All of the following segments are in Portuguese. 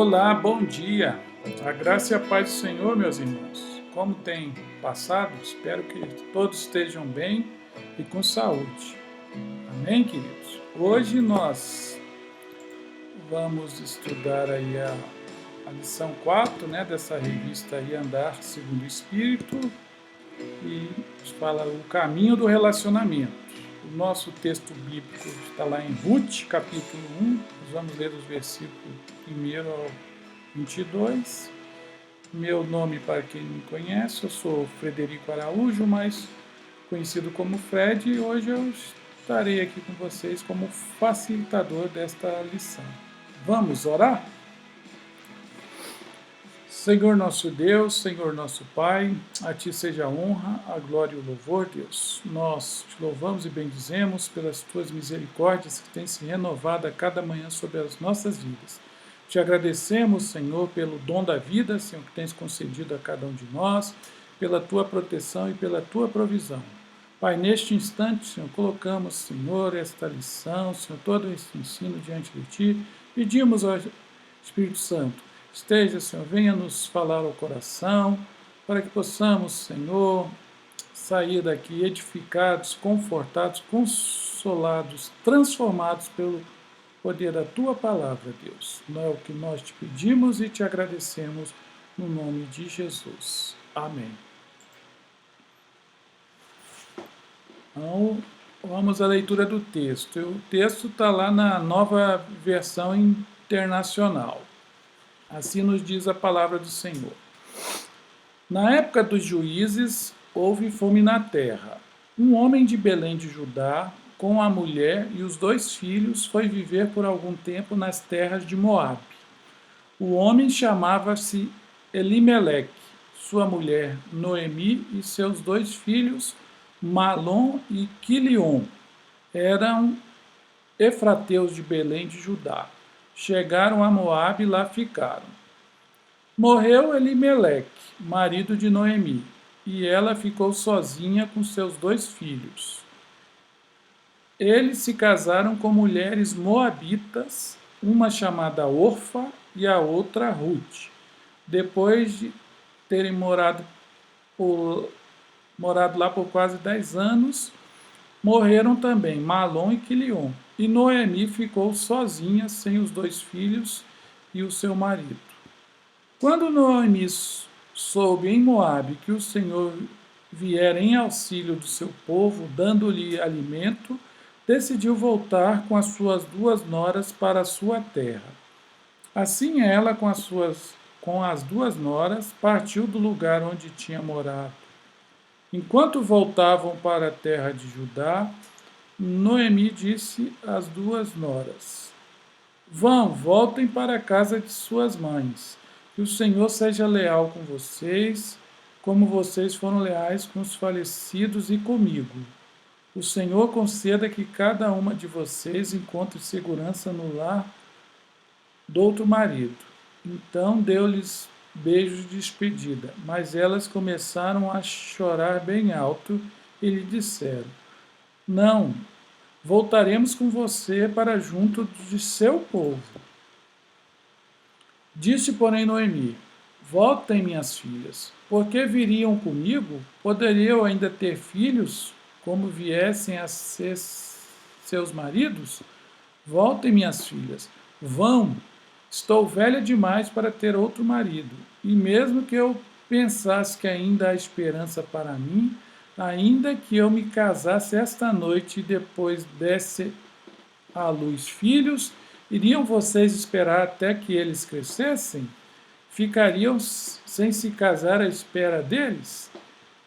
Olá, bom dia. A graça e a paz do Senhor, meus irmãos. Como tem passado? Espero que todos estejam bem e com saúde. Amém, queridos? Hoje nós vamos estudar aí a lição 4, né, dessa revista aí, Andar Segundo o Espírito, e fala o caminho do relacionamento. O nosso texto bíblico está lá em Ruth, capítulo 1. Nós vamos ler os versículos 1 ao 22. Meu nome, para quem não me conhece, eu sou Frederico Araújo, mais conhecido como Fred, e hoje eu estarei aqui com vocês como facilitador desta lição. Vamos orar? Senhor nosso Deus, Senhor nosso Pai, a Ti seja a honra, a glória e o louvor, Deus. Nós te louvamos e bendizemos pelas Tuas misericórdias que têm se renovado a cada manhã sobre as nossas vidas. Te agradecemos, Senhor, pelo dom da vida, Senhor, que tens concedido a cada um de nós, pela Tua proteção e pela Tua provisão. Pai, neste instante, Senhor, colocamos, Senhor, esta lição, Senhor, todo esse ensino diante de Ti. Pedimos ao Espírito Santo, esteja, Senhor, venha nos falar ao coração, para que possamos, Senhor, sair daqui edificados, confortados, consolados, transformados pelo poder da Tua palavra, Deus. Não é o que nós te pedimos e te agradecemos no nome de Jesus. Amém. Então, vamos à leitura do texto. O texto está lá na Nova Versão Internacional. Assim nos diz a palavra do Senhor. Na época dos juízes, houve fome na terra. Um homem de Belém de Judá, com a mulher e os 2 filhos, foi viver por algum tempo nas terras de Moabe. O homem chamava-se Elimeleque, sua mulher Noemi e seus 2 filhos, Malom e Quilion. Eram efrateus de Belém de Judá. Chegaram a Moabe e lá ficaram. Morreu Elimeleque, marido de Noemi, e ela ficou sozinha com seus 2 filhos. Eles se casaram com mulheres moabitas, uma chamada Orfa e a outra Ruth. Depois de terem morado lá por quase 10 anos, morreram também Malom e Quilion, e Noemi ficou sozinha, sem os 2 filhos e o seu marido. Quando Noemi soube em Moabe que o Senhor viera em auxílio do seu povo, dando-lhe alimento, decidiu voltar com as suas 2 noras para a sua terra. Assim ela, com as 2 noras, partiu do lugar onde tinha morado. Enquanto voltavam para a terra de Judá, Noemi disse às 2 noras: voltem para a casa de suas mães. Que o Senhor seja leal com vocês, como vocês foram leais com os falecidos e comigo. O Senhor conceda que cada uma de vocês encontre segurança no lar do outro marido. Então deu-lhes beijos de despedida, mas elas começaram a chorar bem alto e lhe disseram: Não, voltaremos com você para junto de seu povo. Disse, porém, Noemi: Voltem, minhas filhas, porque viriam comigo? Poderia eu ainda ter filhos, como viessem a ser seus maridos? Voltem, minhas filhas, vão. Estou velha demais para ter outro marido, e mesmo que eu pensasse que ainda há esperança para mim, ainda que eu me casasse esta noite e depois desse à luz filhos, iriam vocês esperar até que eles crescessem? Ficariam sem se casar à espera deles?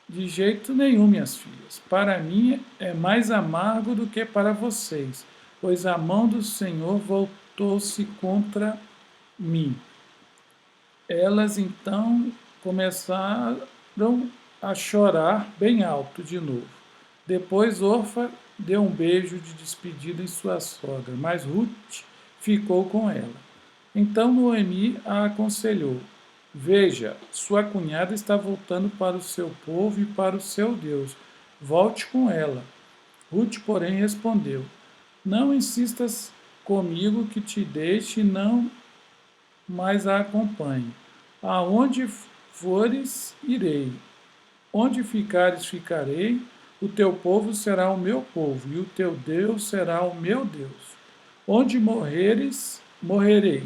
De jeito nenhum, minhas filhas. Para mim é mais amargo do que para vocês, pois a mão do Senhor voltou-se contra mim. Elas então começaram a chorar bem alto de novo. Depois Orfa deu um beijo de despedida em sua sogra, mas Ruth ficou com ela. Então Noemi a aconselhou: Veja, sua cunhada está voltando para o seu povo e para o seu Deus. Volte com ela. Ruth, porém, respondeu: Não insistas comigo que te deixe, não mas a acompanhe. Aonde fores, irei. Onde ficares, ficarei. O teu povo será o meu povo, e o teu Deus será o meu Deus. Onde morreres, morrerei,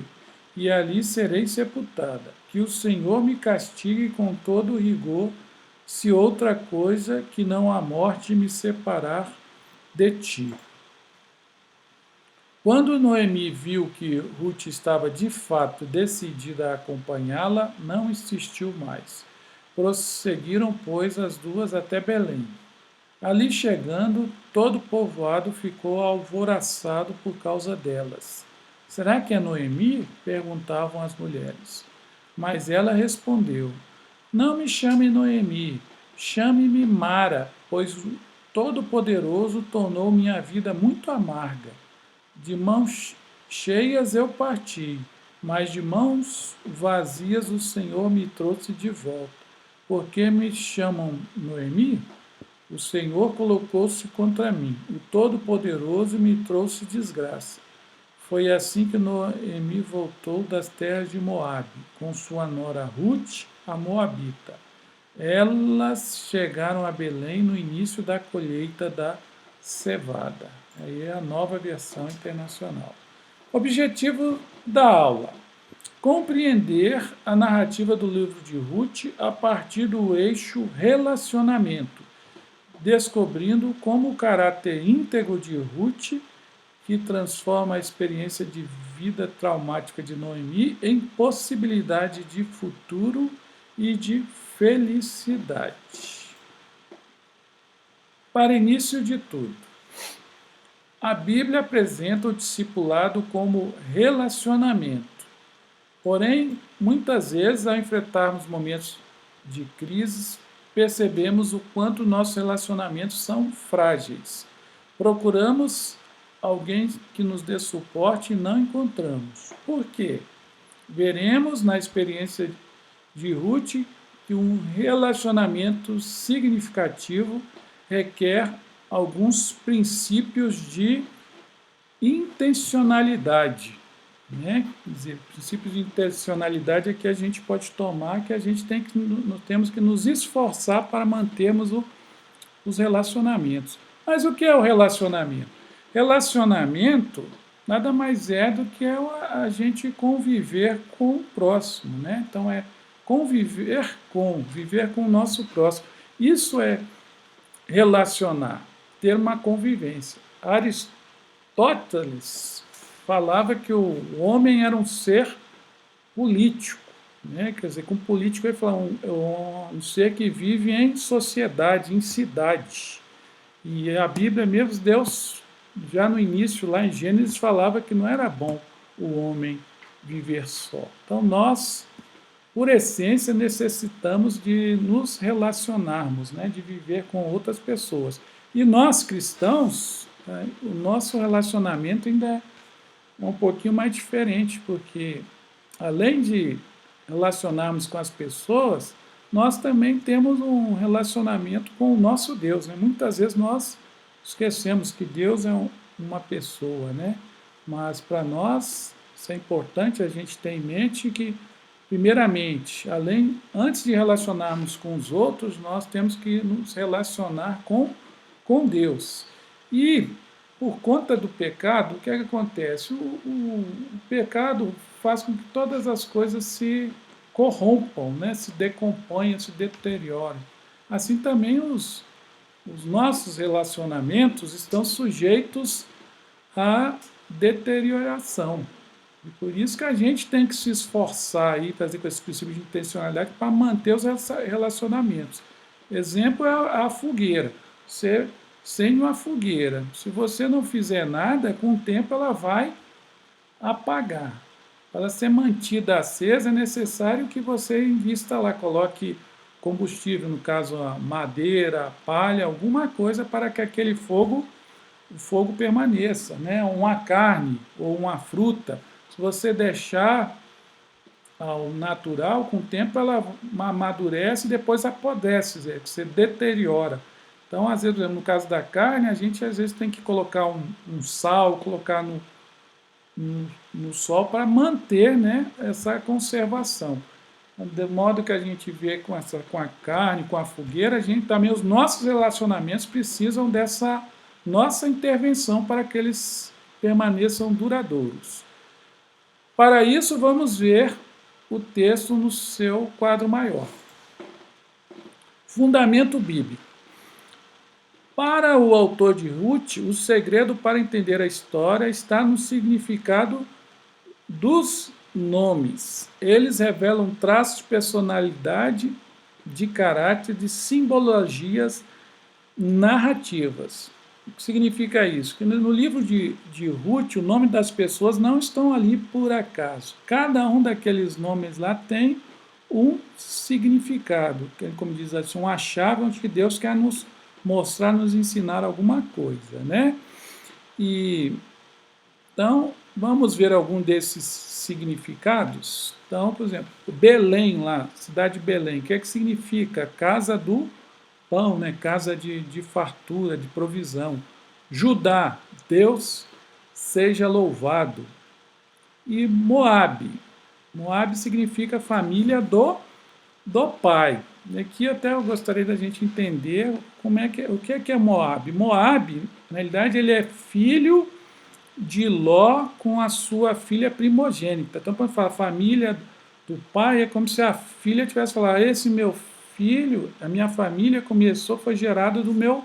e ali serei sepultada. Que o Senhor me castigue com todo o rigor, se outra coisa que não a morte me separar de ti. Quando Noemi viu que Ruth estava de fato decidida a acompanhá-la, não insistiu mais. Prosseguiram, pois, as duas até Belém. Ali chegando, todo o povoado ficou alvoroçado por causa delas. Será que é Noemi? Perguntavam as mulheres. Mas ela respondeu: Não me chame Noemi, chame-me Mara, pois o Todo-Poderoso tornou minha vida muito amarga. De mãos cheias eu parti, mas de mãos vazias o Senhor me trouxe de volta. Por que me chamam Noemi? O Senhor colocou-se contra mim, o Todo-Poderoso me trouxe desgraça. Foi assim que Noemi voltou das terras de Moabe, com sua nora Ruth, a Moabita. Elas chegaram a Belém no início da colheita da cevada. Aí é a nova versão internacional. Objetivo da aula: compreender a narrativa do livro de Ruth a partir do eixo relacionamento, descobrindo como o caráter íntegro de Ruth, que transforma a experiência de vida traumática de Noemi em possibilidade de futuro e de felicidade. Para início de tudo, a Bíblia apresenta o discipulado como relacionamento. Porém, muitas vezes, ao enfrentarmos momentos de crise, percebemos o quanto nossos relacionamentos são frágeis. Procuramos alguém que nos dê suporte e não encontramos. Por quê? Veremos na experiência de Ruth que um relacionamento significativo requer alguns princípios de intencionalidade. Né? Quer dizer, princípios de intencionalidade é que a gente pode tomar, que a gente temos que nos esforçar para mantermos os relacionamentos. Mas o que é o relacionamento? Relacionamento nada mais é do que a gente conviver com o próximo, né? Então é viver com o nosso próximo. Isso é relacionar, ter uma convivência. Aristóteles falava que o homem era um ser político, né? Quer dizer, com político ele fala um ser que vive em sociedade, em cidade. E a Bíblia mesmo, Deus, já no início, lá em Gênesis, falava que não era bom o homem viver só. Então nós, por essência, necessitamos de nos relacionarmos, né? De viver com outras pessoas. E nós, cristãos, né, o nosso relacionamento ainda é um pouquinho mais diferente, porque além de relacionarmos com as pessoas, nós também temos um relacionamento com o nosso Deus. Né? Muitas vezes nós esquecemos que Deus é uma pessoa, né? Mas para nós isso é importante a gente ter em mente que, primeiramente, antes de relacionarmos com os outros, nós temos que nos relacionar com Deus. E por conta do pecado, o que é que acontece? O pecado faz com que todas as coisas se corrompam, né? Se decomponham, se deteriorem. Assim também os nossos relacionamentos estão sujeitos à deterioração. E por isso que a gente tem que se esforçar aí, trazer com esse princípio de intencionalidade para manter os relacionamentos. Exemplo é a fogueira. Você sem uma fogueira, se você não fizer nada, com o tempo ela vai apagar. Para ser mantida acesa, é necessário que você invista lá, coloque combustível, no caso a madeira, a palha, alguma coisa para que o fogo permaneça, né? Uma carne ou uma fruta, se você deixar ao natural, com o tempo ela amadurece e depois apodrece, você deteriora. Então, às vezes, no caso da carne, a gente às vezes tem que colocar um sal, colocar no sol para manter, né, essa conservação. De modo que a gente vê com a carne, com a fogueira, a gente também, os nossos relacionamentos precisam dessa nossa intervenção para que eles permaneçam duradouros. Para isso, vamos ver o texto no seu quadro maior. Fundamento bíblico. Para o autor de Ruth, o segredo para entender a história está no significado dos nomes. Eles revelam traços de personalidade, de caráter, de simbologias narrativas. O que significa isso? Que no livro de Ruth, o nome das pessoas não estão ali por acaso. Cada um daqueles nomes lá tem um significado, como diz assim, uma chave onde Deus quer nos mostrar, nos ensinar alguma coisa, né? E então, vamos ver algum desses significados? Então, por exemplo, Belém lá, cidade de Belém, o que é que significa? Casa do pão, né? Casa de fartura, de provisão. Judá, Deus seja louvado. E Moabe, Moabe significa família do pai. E aqui até eu gostaria da gente entender o que é Moabe. Moabe, na realidade, ele é filho de Ló com a sua filha primogênita. Então, quando fala família do pai, é como se a filha tivesse falado: esse meu filho, a minha família foi gerada do meu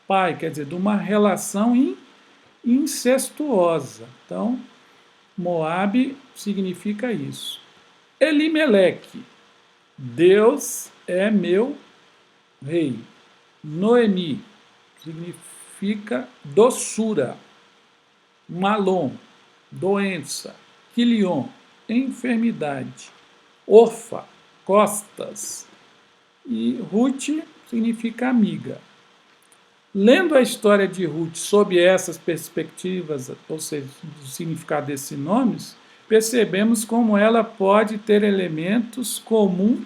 pai, quer dizer, de uma relação incestuosa. Então, Moabe significa isso. Elimeleque, Deus é meu rei. Noemi significa doçura. Malom, doença. Quilion, enfermidade. Orfa, costas. E Ruth significa amiga. Lendo a história de Ruth sob essas perspectivas, ou seja, do significado desses nomes, percebemos como ela pode ter elementos comuns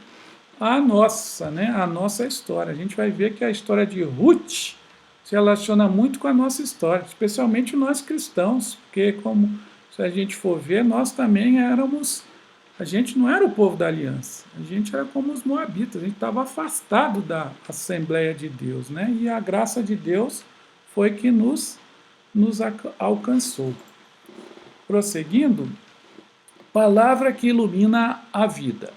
à nossa, né, à nossa história. A gente vai ver que a história de Ruth se relaciona muito com a nossa história, especialmente nós cristãos, porque, como se a gente for ver, nós também éramos. A gente não era o povo da aliança, a gente era como os moabitas, a gente estava afastado da Assembleia de Deus, né? E a graça de Deus foi que nos alcançou. Prosseguindo, palavra que ilumina a vida.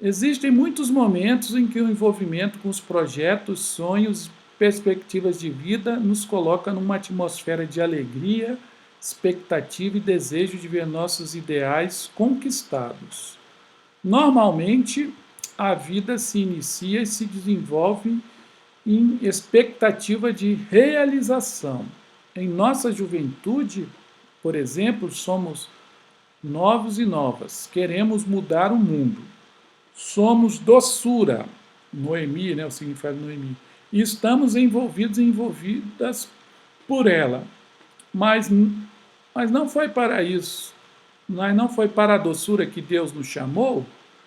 Existem muitos momentos em que o envolvimento com os projetos, sonhos, perspectivas de vida nos coloca numa atmosfera de alegria, expectativa e desejo de ver nossos ideais conquistados. Normalmente, a vida se inicia e se desenvolve em expectativa de realização. Em nossa juventude, por exemplo, somos novos e novas, queremos mudar o mundo. Somos doçura, Noemi, né, o significado de Noemi, e estamos envolvidas por ela. Mas não foi para isso, não foi para a doçura que Deus nos chamou,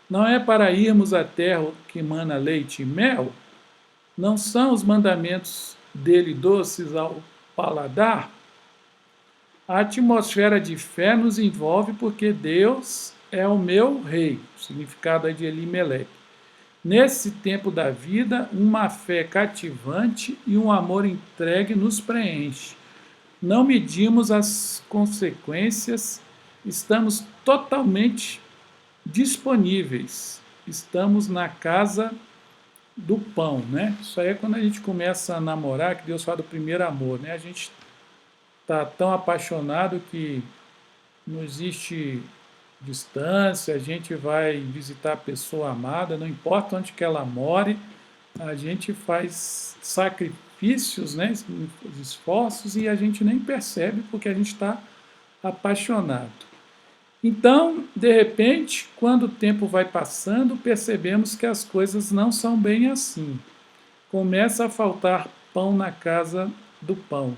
não é para irmos à terra que mana leite e mel, não são os mandamentos dele doces ao paladar. A atmosfera de fé nos envolve porque Deus é o meu rei, o significado é de Elimeleque. Nesse tempo da vida, uma fé cativante e um amor entregue nos preenche. Não medimos as consequências, estamos totalmente disponíveis, estamos na casa do pão, né? Isso aí é quando a gente começa a namorar, que Deus fala do primeiro amor, né? A gente está tão apaixonado que não existe distância, a gente vai visitar a pessoa amada, não importa onde que ela more, a gente faz sacrifícios, né, esforços, e a gente nem percebe porque a gente está apaixonado. Então, de repente, quando o tempo vai passando, percebemos que as coisas não são bem assim. Começa a faltar pão na casa do pão.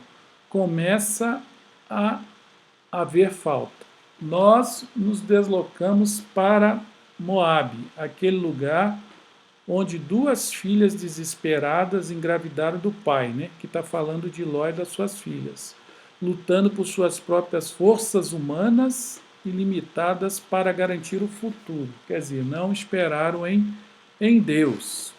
Começa a haver falta. Nós nos deslocamos para Moabe, aquele lugar onde duas filhas desesperadas engravidaram do pai, né? Que está falando de Ló e das suas filhas. lutando por suas próprias forças humanas ilimitadas para garantir o futuro. Quer dizer, não esperaram em Deus.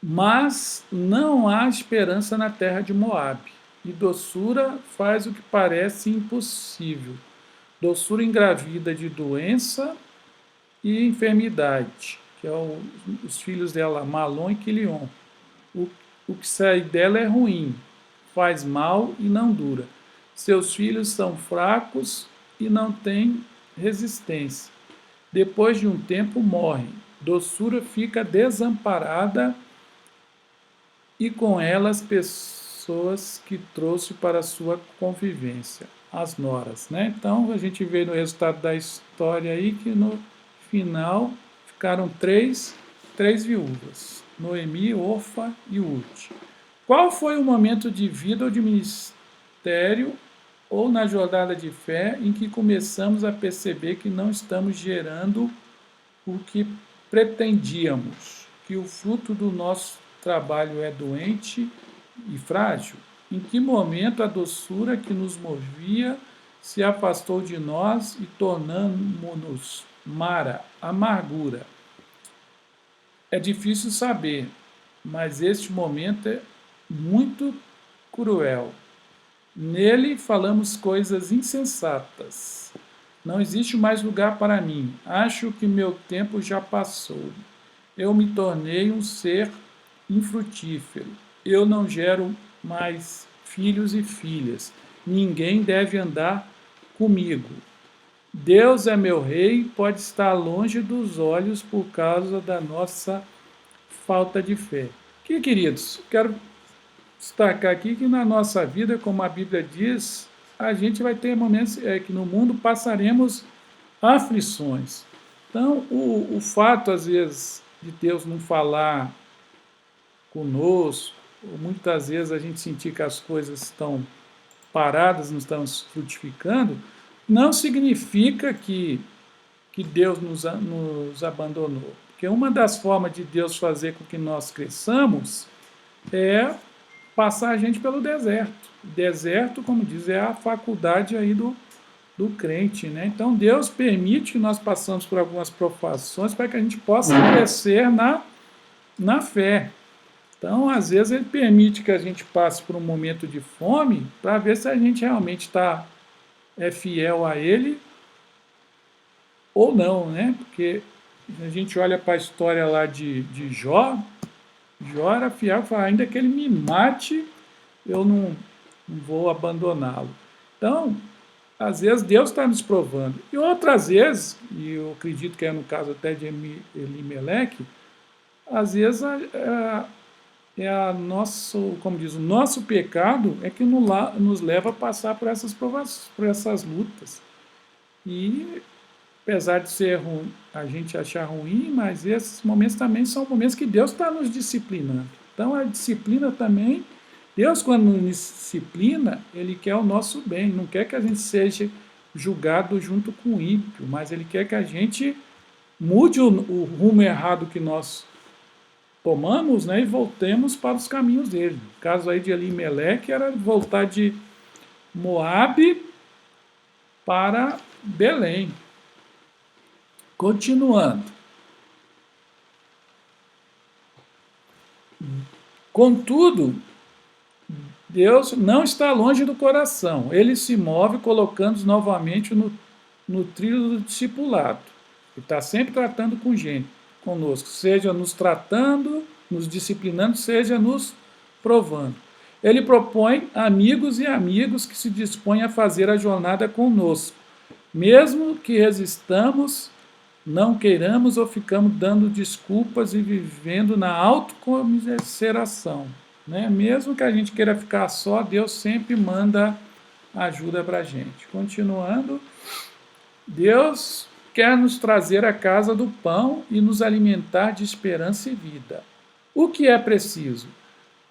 Mas não há esperança na terra de Moabe, e doçura faz o que parece impossível. Doçura engravida de doença e enfermidade, que é os filhos dela, Malom e Quilion. O que sai dela é ruim, faz mal e não dura. Seus filhos são fracos e não têm resistência. Depois de um tempo morrem. Doçura fica desamparada e com ela as pessoas que trouxe para a sua convivência, as noras, né? Então a gente vê no resultado da história aí que no final ficaram três viúvas, Noemi, Orfa e Ruth. Qual foi o momento de vida ou de ministério ou na jornada de fé em que começamos a perceber que não estamos gerando o que pretendíamos, que o fruto do nosso trabalho é doente e frágil? Em que momento a doçura que nos movia se afastou de nós e tornamos-nos mara, amargura? É difícil saber, mas este momento é muito cruel. Nele falamos coisas insensatas. Não existe mais lugar para mim. Acho que meu tempo já passou. Eu me tornei um ser infrutífero. Eu não gero mais filhos e filhas. Ninguém deve andar comigo. Deus é meu rei, pode estar longe dos olhos por causa da nossa falta de fé. Que, queridos, quero destacar aqui que na nossa vida, como a Bíblia diz, a gente vai ter momentos que no mundo passaremos aflições. Então, o fato, às vezes, de Deus não falar conosco, ou muitas vezes a gente sentir que as coisas estão paradas, não estão frutificando, não significa que Deus nos abandonou. Porque uma das formas de Deus fazer com que nós cresçamos é passar a gente pelo deserto. O deserto, como diz, é a faculdade aí do crente, né? Então Deus permite que nós passamos por algumas provações para que a gente possa crescer na fé. Então, às vezes, ele permite que a gente passe por um momento de fome para ver se a gente realmente é fiel a ele ou não, né? Porque a gente olha para a história lá de Jó, Jó era fiel, fala, ainda que ele me mate, eu não vou abandoná-lo. Então, às vezes Deus está nos provando. E outras vezes, e eu acredito que é no caso até de Elimeleque, às vezes como diz, o nosso pecado é que nos leva a passar por essas provações, por essas lutas. E apesar de ser ruim, a gente achar ruim, mas esses momentos também são momentos que Deus está nos disciplinando. Então a disciplina também, Deus quando nos disciplina, Ele quer o nosso bem, não quer que a gente seja julgado junto com o ímpio, mas Ele quer que a gente mude o rumo errado que nós tomamos, né, e voltemos para os caminhos dele. No caso aí de Elimeleque era voltar de Moabe para Belém. Continuando. Contudo, Deus não está longe do coração. Ele se move colocando-nos novamente no trilho do discipulado. Ele está sempre tratando com gente, conosco, seja nos tratando, nos disciplinando, seja nos provando. Ele propõe amigos e amigos que se dispõem a fazer a jornada conosco, mesmo que resistamos, não queiramos ou ficamos dando desculpas e vivendo na autocomiseração. Né? Mesmo que a gente queira ficar só, Deus sempre manda ajuda para a gente. Continuando, Deus quer nos trazer a casa do pão e nos alimentar de esperança e vida. O que é preciso?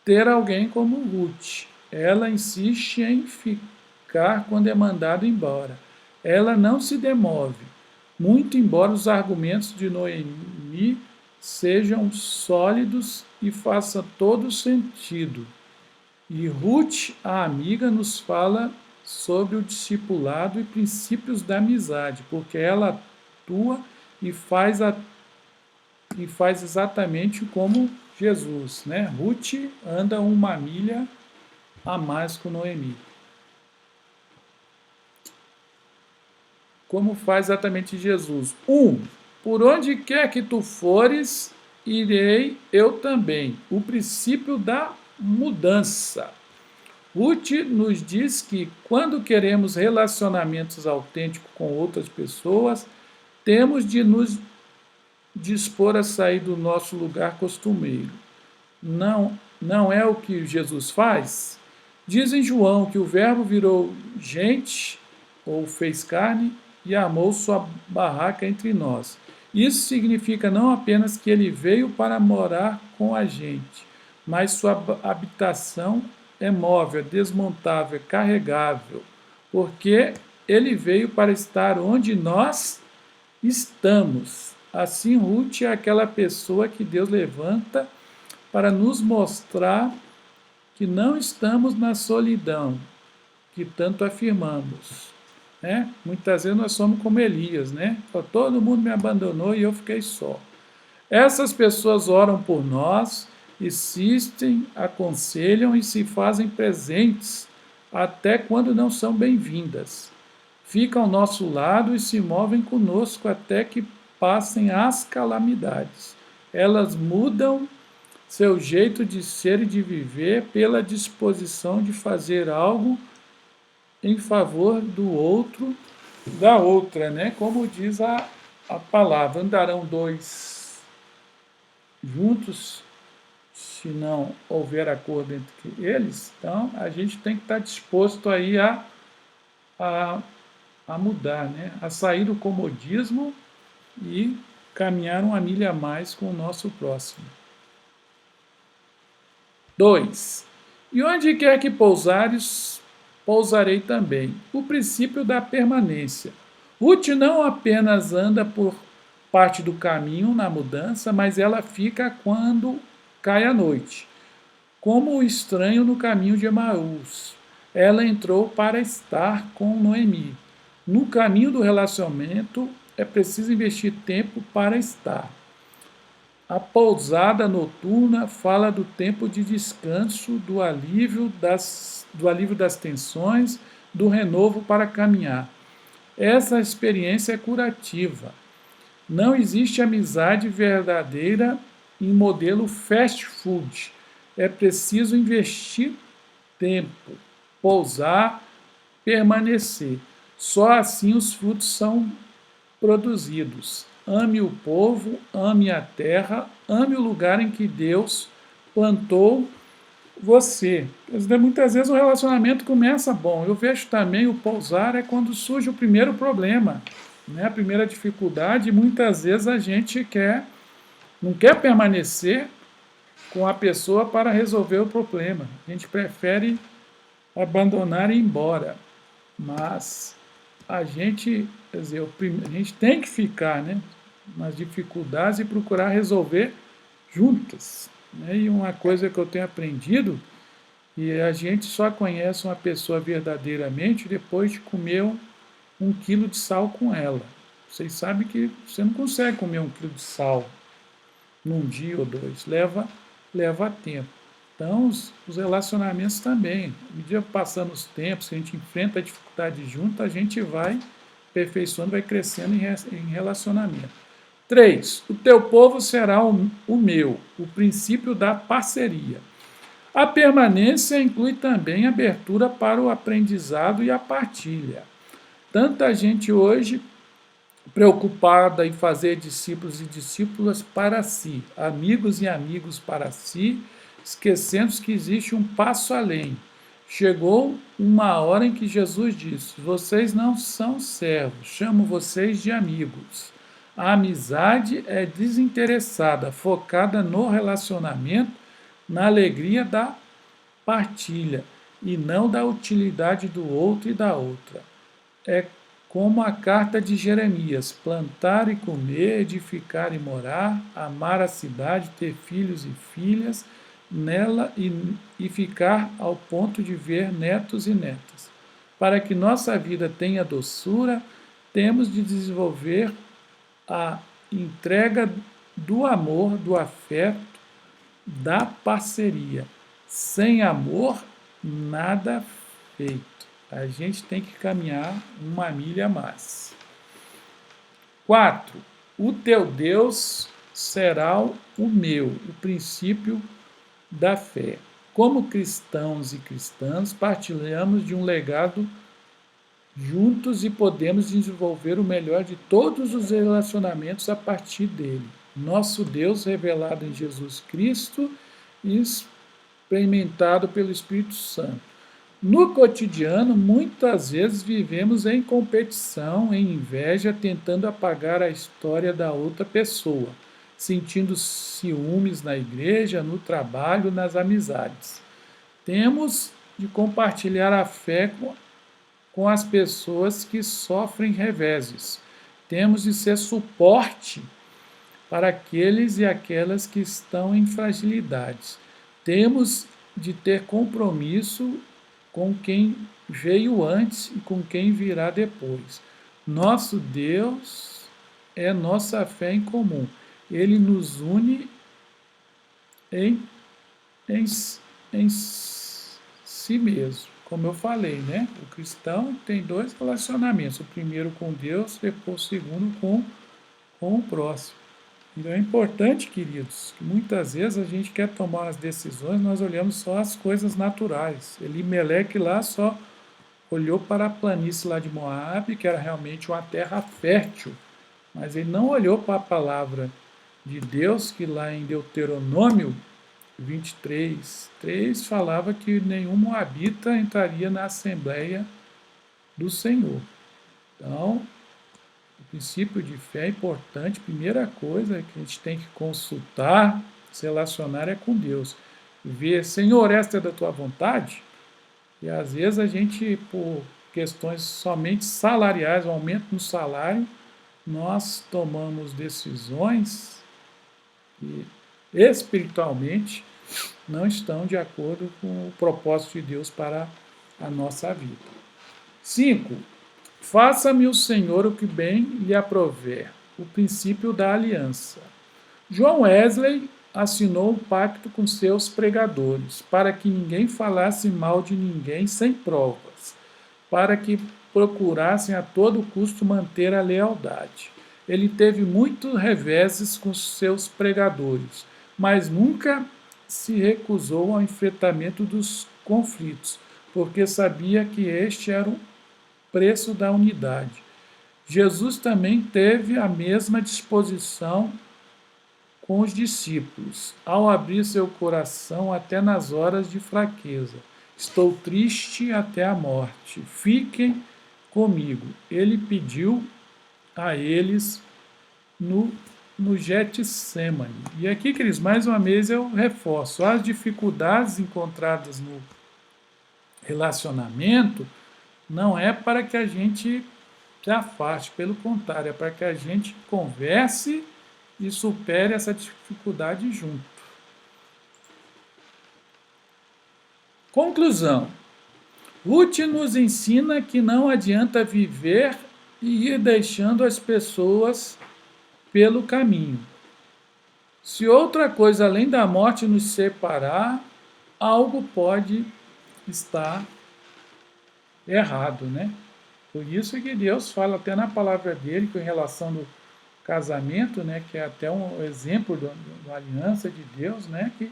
Ter alguém como Ruth. Ela insiste em ficar quando é mandado embora. Ela não se demove, muito embora os argumentos de Noemi sejam sólidos e faça todo sentido. E Ruth, a amiga, nos fala sobre o discipulado e princípios da amizade, porque ela atua e faz exatamente como Jesus, né? Ruth anda uma milha a mais com Noemi. Como faz exatamente Jesus? Por onde quer que tu fores, irei eu também. O princípio da mudança. Ruth nos diz que quando queremos relacionamentos autênticos com outras pessoas, temos de nos dispor a sair do nosso lugar costumeiro. Não é o que Jesus faz? Diz em João que o Verbo virou gente, ou fez carne, e armou sua barraca entre nós. Isso significa não apenas que ele veio para morar com a gente, mas sua habitação é móvel, é desmontável, é carregável, porque ele veio para estar onde nós estamos. Assim, Ruth é aquela pessoa que Deus levanta para nos mostrar que não estamos na solidão que tanto afirmamos. Né? Muitas vezes nós somos como Elias, né? Todo mundo me abandonou e eu fiquei só. Essas pessoas oram por nós, insistem, aconselham e se fazem presentes até quando não são bem-vindas. Ficam ao nosso lado e se movem conosco até que passem as calamidades. Elas mudam seu jeito de ser e de viver pela disposição de fazer algo em favor do outro, da outra, né? Como diz a palavra, andarão dois juntos se não houver acordo entre eles. Então, a gente tem que estar disposto aí a, a mudar, né? A sair do comodismo e caminhar uma milha a mais com o nosso próximo. 2. E onde quer que pousares, pousarei também. O princípio da permanência. Ruth não apenas anda por parte do caminho na mudança, mas ela fica quando cai a noite. Como o estranho no caminho de Emaús. Ela entrou para estar com Noemi. No caminho do relacionamento, é preciso investir tempo para estar. A pousada noturna fala do tempo de descanso, do alívio das tensões, do renovo para caminhar. Essa experiência é curativa. Não existe amizade verdadeira em modelo fast food. É preciso investir tempo, pousar, permanecer. Só assim os frutos são produzidos. Ame o povo, ame a terra, ame o lugar em que Deus plantou você. Muitas vezes o relacionamento começa bom. Eu vejo também o pousar é quando surge o primeiro problema, né? A primeira dificuldade. Muitas vezes a gente não quer permanecer com a pessoa para resolver o problema. A gente prefere abandonar e ir embora. Mas a gente, a gente tem que ficar, né, nas dificuldades e procurar resolver juntas. Né? E uma coisa que eu tenho aprendido, e a gente só conhece uma pessoa verdadeiramente depois de comer um quilo de sal com ela. Vocês sabem que você não consegue comer 1 quilo de sal num dia ou dois, leva tempo. Então, os relacionamentos também. À medida que passando os tempos, que a gente enfrenta a dificuldade junto, a gente vai aperfeiçoando, vai crescendo em relacionamento. 3. O teu povo será o meu, o princípio da parceria. A permanência inclui também abertura para o aprendizado e a partilha. Tanta gente hoje preocupada em fazer discípulos e discípulas para si, amigos e amigos para si, esquecendo que existe um passo além. Chegou uma hora em que Jesus disse: vocês não são servos, chamo vocês de amigos. A amizade é desinteressada, focada no relacionamento, na alegria da partilha e não da utilidade do outro e da outra. É como a carta de Jeremias: plantar e comer, edificar e morar, amar a cidade, ter filhos e filhas nela e ficar ao ponto de ver netos e netas. Para que nossa vida tenha doçura, temos de desenvolver a entrega do amor, do afeto, da parceria. Sem amor, nada feito. A gente tem que caminhar uma milha a mais. 4. O teu Deus será o meu, o princípio da fé. Como cristãos e cristãs, partilhamos de um legado juntos e podemos desenvolver o melhor de todos os relacionamentos a partir dele. Nosso Deus revelado em Jesus Cristo e experimentado pelo Espírito Santo. No cotidiano, muitas vezes vivemos em competição, em inveja, tentando apagar a história da outra pessoa, sentindo ciúmes na igreja, no trabalho, nas amizades. Temos de compartilhar a fé com as pessoas que sofrem reveses. Temos de ser suporte para aqueles e aquelas que estão em fragilidades. Temos de ter compromisso com quem veio antes e com quem virá depois. Nosso Deus é nossa fé em comum. Ele nos une em si mesmo. Como eu falei, né? O cristão tem dois relacionamentos. O primeiro com Deus, depois o segundo com o próximo. Então é importante, queridos, que muitas vezes a gente quer tomar as decisões, nós olhamos só as coisas naturais. Elimeleque lá só olhou para a planície lá de Moabe, que era realmente uma terra fértil, mas ele não olhou para a palavra de Deus, que lá em Deuteronômio 23:3 falava que nenhum moabita entraria na Assembleia do Senhor. Então, o princípio de fé é importante. Primeira coisa que a gente tem que consultar, se relacionar é com Deus. Ver, Senhor, esta é da tua vontade? E às vezes a gente, por questões somente salariais, o aumento no salário, nós tomamos decisões que espiritualmente não estão de acordo com o propósito de Deus para a nossa vida. 5. Faça-me o Senhor o que bem lhe aprouver, o princípio da aliança. John Wesley assinou um pacto com seus pregadores, para que ninguém falasse mal de ninguém sem provas, para que procurassem a todo custo manter a lealdade. Ele teve muitos reveses com seus pregadores, mas nunca se recusou ao enfrentamento dos conflitos, porque sabia que este era o preço da unidade. Jesus também teve a mesma disposição com os discípulos, ao abrir seu coração até nas horas de fraqueza. Estou triste até a morte, fiquem comigo. Ele pediu a eles no Getsemane. E aqui, queridos, mais uma vez eu reforço, as dificuldades encontradas no relacionamento não é para que a gente se afaste, pelo contrário, é para que a gente converse e supere essa dificuldade junto. Conclusão. Ruth nos ensina que não adianta viver e ir deixando as pessoas pelo caminho. Se outra coisa além da morte nos separar, algo pode estar errado, né? Por isso que Deus fala até na palavra dele, com relação do casamento, né, que é até um exemplo da aliança de Deus, né, que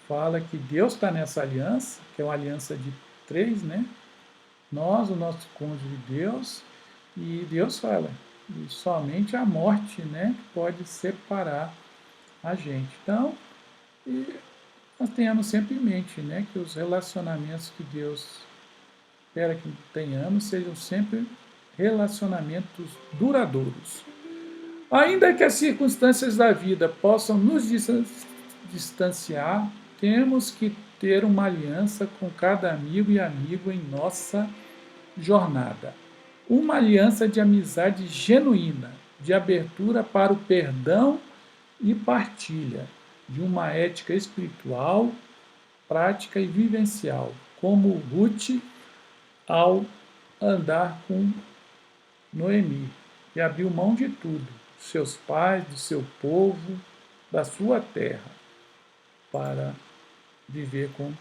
fala que Deus está nessa aliança, que é uma aliança de 3, né? Nós, o nosso cônjuge de Deus, e Deus fala, e somente a morte, né, pode separar a gente. Então, nós tenhamos sempre em mente, né, que os relacionamentos que Deus espera que tenhamos sejam sempre relacionamentos duradouros. Ainda que as circunstâncias da vida possam nos distanciar, temos que ter uma aliança com cada amigo e amigo em nossa jornada. uma aliança de amizade genuína, de abertura para o perdão e partilha, de uma ética espiritual, prática e vivencial, como Ruth ao andar com Noemi, que abriu mão de tudo, dos seus pais, do seu povo, da sua terra, para viver com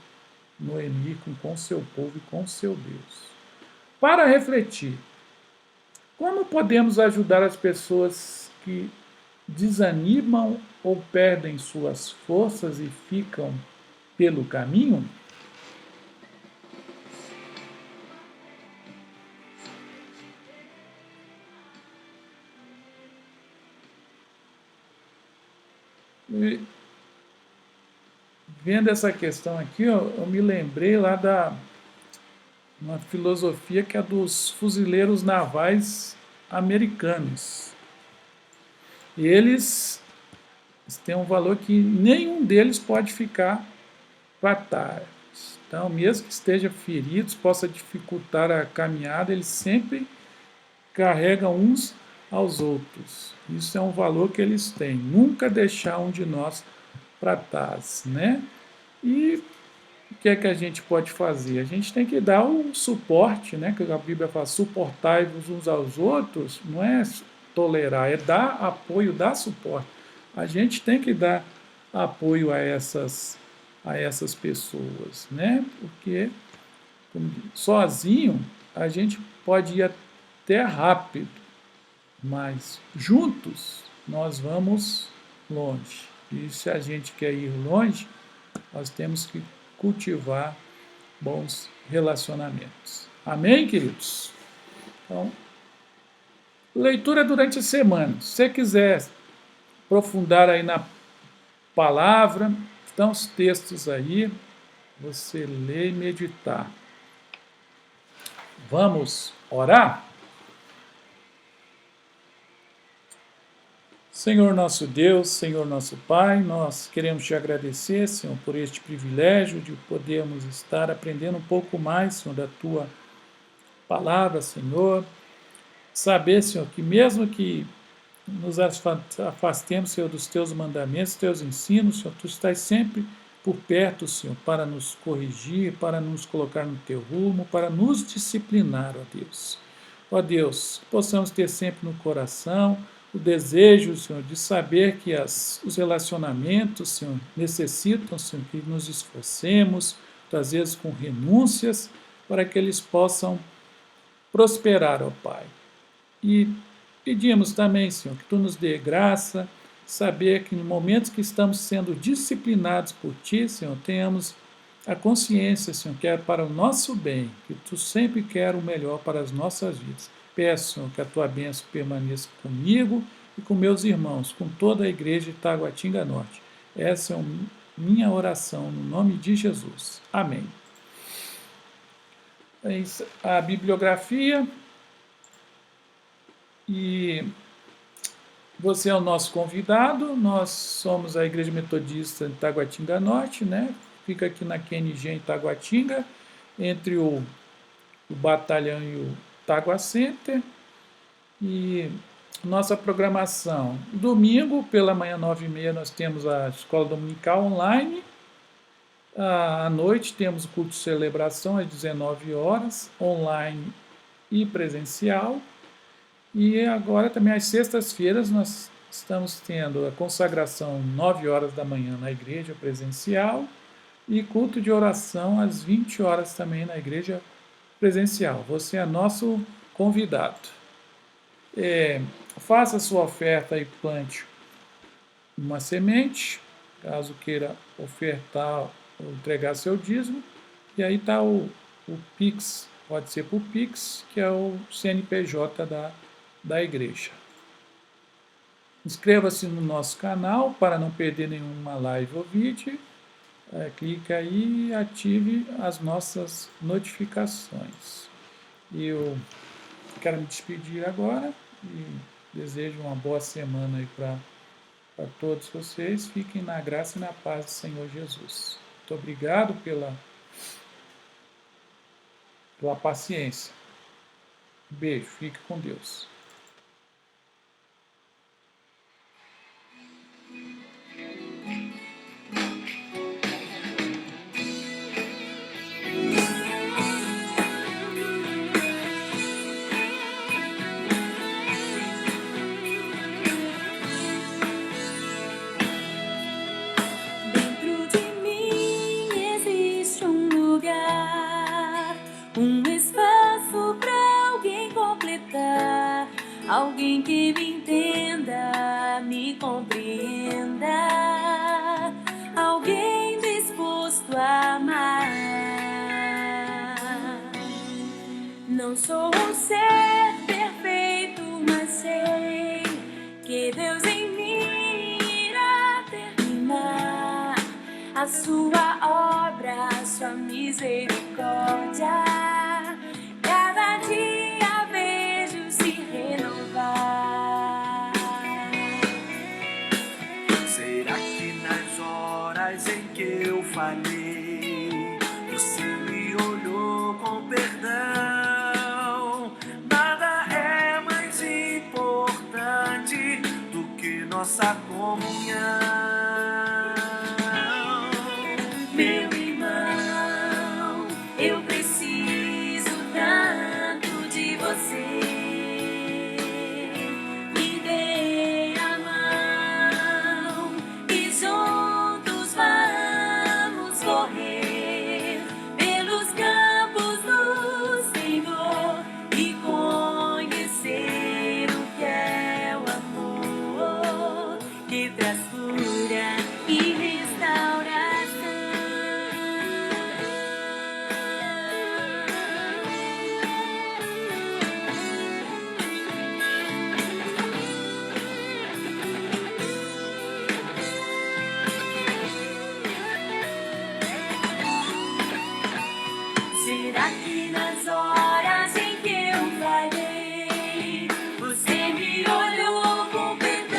Noemi, com seu povo e com seu Deus. Para refletir, como podemos ajudar as pessoas que desanimam ou perdem suas forças e ficam pelo caminho? E, vendo essa questão aqui, eu me lembrei lá da uma filosofia que é dos fuzileiros navais americanos. E eles têm um valor que nenhum deles pode ficar para trás. Então, mesmo que esteja feridos, possa dificultar a caminhada, eles sempre carregam uns aos outros. Isso é um valor que eles têm. Nunca deixar um de nós para trás, né? E o que é que a gente pode fazer? A gente tem que dar o suporte, né? Que a Bíblia fala, suportai-vos uns aos outros, não é tolerar, é dar apoio, dar suporte. A gente tem que dar apoio a essas pessoas, né? Porque sozinho a gente pode ir até rápido, mas juntos nós vamos longe. E se a gente quer ir longe, nós temos que cultivar bons relacionamentos. Amém, queridos? Então, leitura durante a semana. Se você quiser aprofundar aí na palavra, estão os textos aí, você lê e meditar. Vamos orar? Senhor nosso Deus, Senhor nosso Pai, nós queremos te agradecer, Senhor, por este privilégio de podermos estar aprendendo um pouco mais, Senhor, da tua palavra, Senhor. Saber, Senhor, que mesmo que nos afastemos, Senhor, dos teus mandamentos, dos teus ensinos, Senhor, tu estás sempre por perto, Senhor, para nos corrigir, para nos colocar no teu rumo, para nos disciplinar, ó Deus. Ó Deus, possamos ter sempre no coração o desejo, Senhor, de saber que os relacionamentos, Senhor, necessitam, Senhor, que nos esforcemos, às vezes com renúncias, para que eles possam prosperar, ó Pai. E pedimos também, Senhor, que Tu nos dê graça, saber que no momentos que estamos sendo disciplinados por Ti, Senhor, tenhamos a consciência, Senhor, que é para o nosso bem, que Tu sempre quer o melhor para as nossas vidas. Peço, Senhor, que a Tua bênção permaneça comigo e com meus irmãos, com toda a igreja de Taguatinga Norte. Essa é a minha oração, no nome de Jesus. Amém. A bibliografia, e você é o nosso convidado. Nós somos a Igreja Metodista de Taguatinga Norte, né? Fica aqui na QNG em Taguatinga, entre o Batalhão e o Tagua Center. E nossa programação: domingo, pela manhã, 9h30, nós temos a Escola Dominical online. À noite, temos o culto de celebração às 19 horas, online e presencial. E agora também às sextas-feiras nós estamos tendo a consagração 9 horas da manhã na igreja presencial e culto de oração às 20 horas também na igreja presencial. Você é nosso convidado. Faça sua oferta e plante uma semente, caso queira ofertar ou entregar seu dízimo. E aí está o Pix, pode ser por Pix, que é o CNPJ da igreja. Inscreva-se no nosso canal para não perder nenhuma live ou vídeo. Clique aí e ative as nossas notificações. Eu quero me despedir agora e desejo uma boa semana aí para todos vocês. Fiquem na graça e na paz do Senhor Jesus. Muito obrigado pela paciência. Beijo, fique com Deus. Dentro de mim existe um lugar, um espaço para alguém completar, alguém que me entenda, me compreenda, alguém disposto a amar. Não sou um ser perfeito, mas sei que Deus em mim irá terminar a sua obra, a sua misericórdia. Cada dia vejo se renovar. Será que nas horas em que eu falhei, você me olhou com perdão? Nada é mais importante do que nossa comunhão. Meu irmão, eu preciso tanto de você. Me dê a mão e juntos vamos correr pelos campos do Senhor e conhecer o que é o amor que traz cura e restauração. Será que nas horas em que eu falhei, você me olhou com perdão?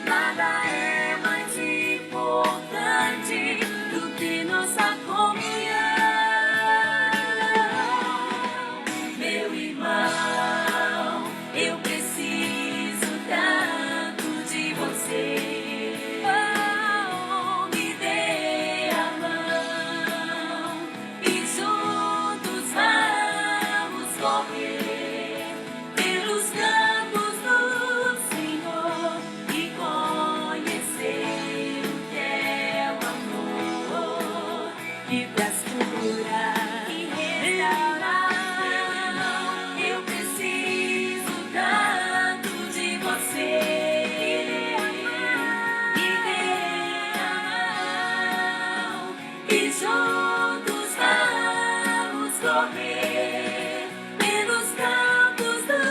Nada é mais importante do que nossa comunhão. Meu irmão, eu preciso tanto de você. Oh, me dê a mão e juntos vamos correr pelos campos do Senhor e conhecer o que é o amor que traz cura e restauração. Eu preciso tanto de você. Me dê a mão e juntos vamos correr pelos campos do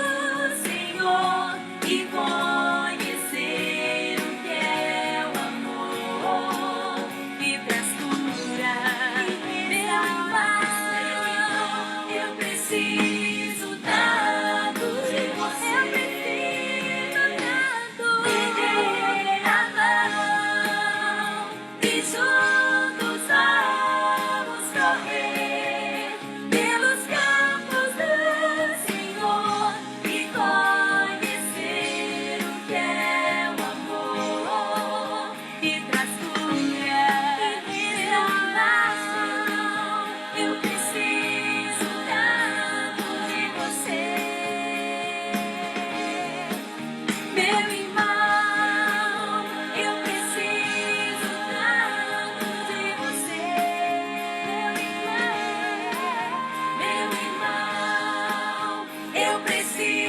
Senhor e conhecer o que é o amor que traz cura e restauração. Eu preciso tanto de você. Me dê a mão e juntos vamos correr pelos campos do Senhor e conhecer o que é o amor que traz cura e restauração. Eu preciso tanto de você. Meu irmão, eu preciso tanto de você. Meu irmão, eu preciso